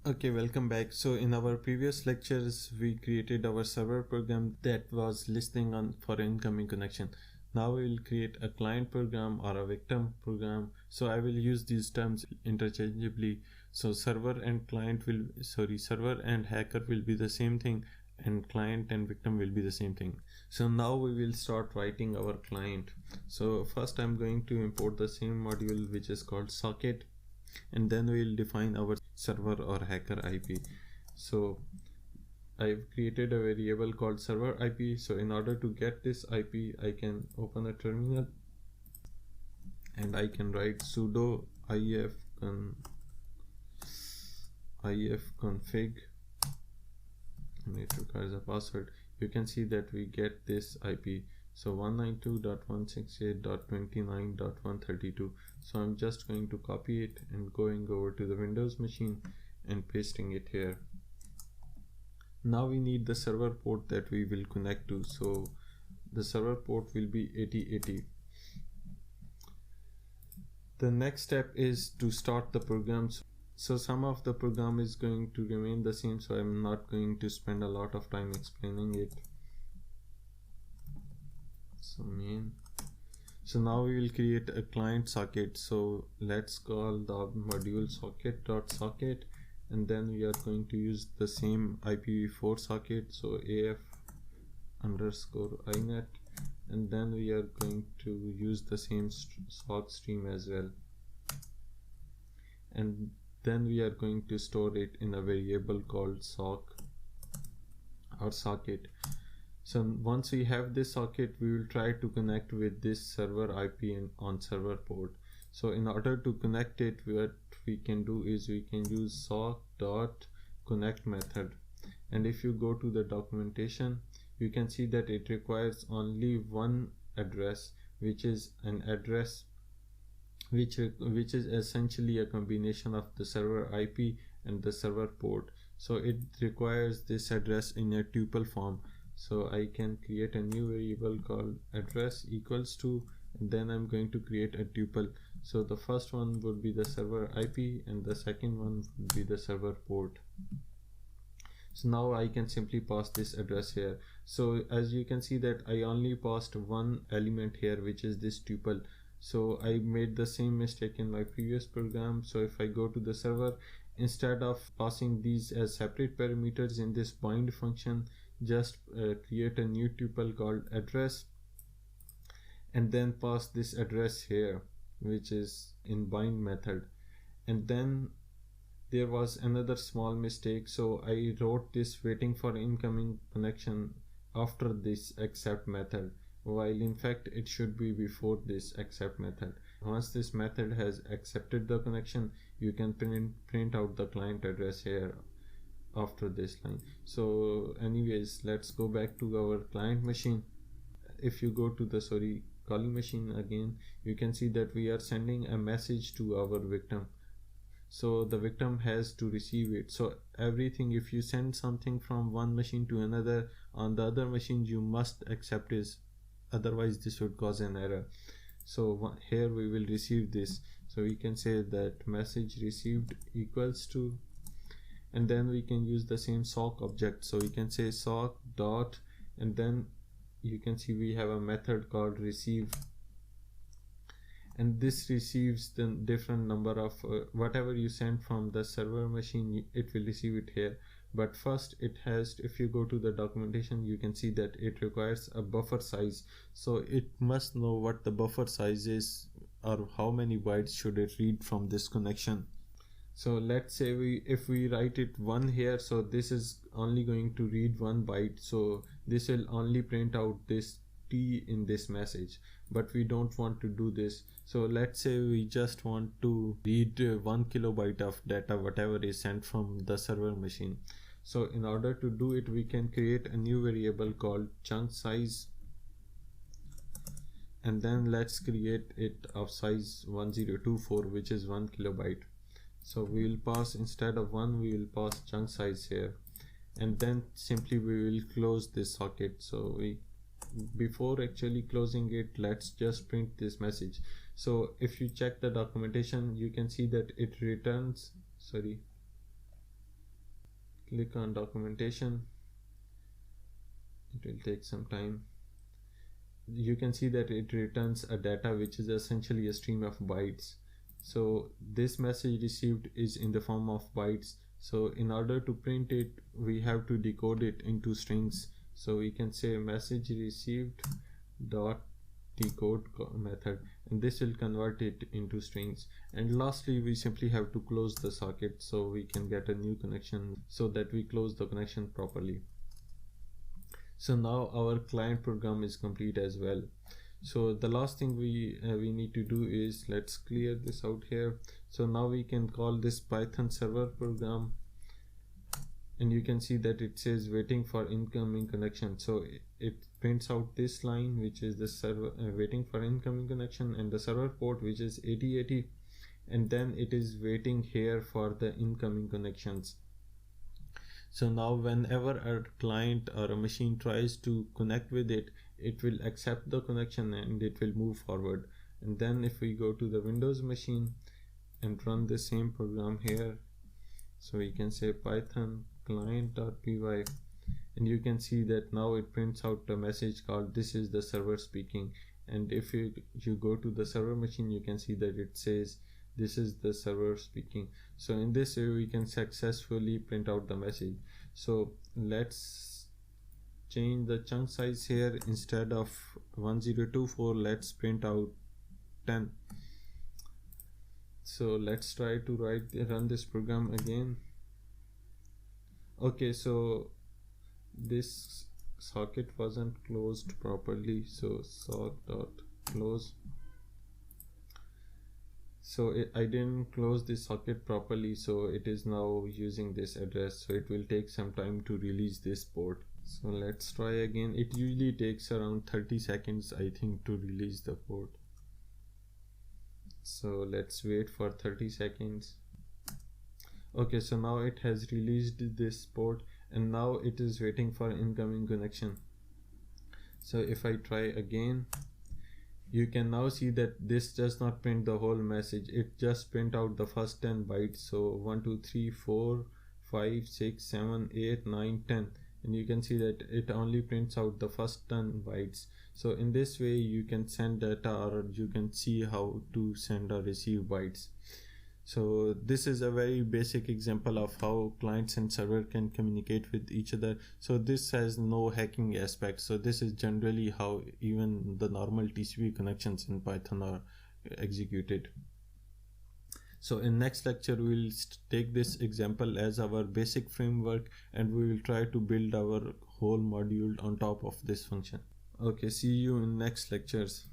Okay, welcome back. So in our previous lectures, we created our server program that was listening on for incoming connection. Now we will create a client program or a victim program. So I will use these terms interchangeably. So server and hacker will be the same thing, and client and victim will be the same thing. So now we will start writing our client. So first I'm going to import the same module which is called socket, and then we'll define our server or hacker IP. So I've created a variable called server IP. So in order to get this IP, I can open a terminal and I can write sudo ifconfig, and it requires a password. You can see that we get this IP. So 192.168.29.132. So I'm just going to copy it and going over to the Windows machine and pasting it here. Now we need the server port that we will connect to. So the server port will be 8080. The next step is to start the program. So some of the program is going to remain the same, so I'm not going to spend a lot of time explaining it. So now we will create a client socket. So let's call the module socket.socket, and then we are going to use the same IPv4 socket, so af_inet, and then we are going to use the same sock stream as well, and then we are going to store it in a variable called sock or socket. So once we have this socket, we will try to connect with this server IP on server port. So in order to connect it, what we can do is we can use sock.connect method. And if you go to the documentation, you can see that it requires only one address, which is an address which is essentially a combination of the server IP and the server port. So it requires this address in a tuple form. So I can create a new variable called address equals to, and then I'm going to create a tuple. So the first one would be the server IP and the second one would be the server port. So now I can simply pass this address here. So as you can see that I only passed one element here, which is this tuple. So I made the same mistake in my previous program. So if I go to the server, instead of passing these as separate parameters in this bind function, just create a new tuple called address and then pass this address here, which is in bind method. And then there was another small mistake, so I wrote this waiting for incoming connection after this accept method, while in fact it should be before this accept method. Once this method has accepted the connection, you can print out the client address here after this line. So anyways, let's go back to our client machine. If you go to the calling machine again, you can see that we are sending a message to our victim. So the victim has to receive it. So everything, if you send something from one machine to another, on the other machine you must accept it, otherwise this would cause an error. So here we will receive this. So we can say that message received equals to, and then we can use the same sock object. So we can say sock dot, and then you can see we have a method called receive, and this receives the different number of whatever you send from the server machine, it will receive it here. But first it has, if you go to the documentation, you can see that it requires a buffer size. So it must know what the buffer size is, or how many bytes should it read from this connection. So let's say if we write it 1 here, so this is only going to read 1 byte. So this will only print out this T in this message, but we don't want to do this. So let's say we just want to read 1 kilobyte of data, whatever is sent from the server machine. So in order to do it, we can create a new variable called chunk size, and then let's create it of size 1024, which is 1 kilobyte. So we will pass, instead of 1, we will pass chunk size here, and then simply we will close this socket. So before actually closing it, let's just print this message. So if you check the documentation, you can see that it returns, click on documentation. It will take some time. You can see that it returns a data which is essentially a stream of bytes. So this message received is in the form of bytes. So in order to print it, we have to decode it into strings. So we can say message received dot decode method, and this will convert it into strings. And lastly, we simply have to close the socket so we can get a new connection, so that we close the connection properly. So now our client program is complete as well. So the last thing we need to do is, let's clear this out here. So now we can call this Python server program, and you can see that it says waiting for incoming connection. So it prints out this line, which is the server waiting for incoming connection, and the server port, which is 8080, and then it is waiting here for the incoming connections. So now whenever a client or a machine tries to connect with it, it will accept the connection and it will move forward. And then if we go to the Windows machine and run the same program here, so we can say python client.py, and you can see that now it prints out a message called this is the server speaking. And if you go to the server machine, you can see that it says this is the server speaking. So in this way we can successfully print out the message. So let's change the chunk size here. Instead of 1024, let's print out 10. So let's try to run this program again. Okay, so this socket wasn't closed properly, so sock.close. So I didn't close this socket properly, so it is now using this address, so it will take some time to release this port. So let's try again. It usually takes around 30 seconds, I think, to release the port. So let's wait for 30 seconds. Okay, so now it has released this port, and now it is waiting for incoming connection. So if I try again, you can now see that this does not print the whole message. It just print out the first 10 bytes. So 1 2 3 4 5 6 7 8 9 10, and you can see that it only prints out the first 10 bytes. So in this way you can send data, or you can see how to send or receive bytes. So this is a very basic example of how clients and server can communicate with each other. So this has no hacking aspect. So this is generally how even the normal TCP connections in Python are executed. So in next lecture, we will take this example as our basic framework, and we will try to build our whole module on top of this function. Okay, see you in next lectures.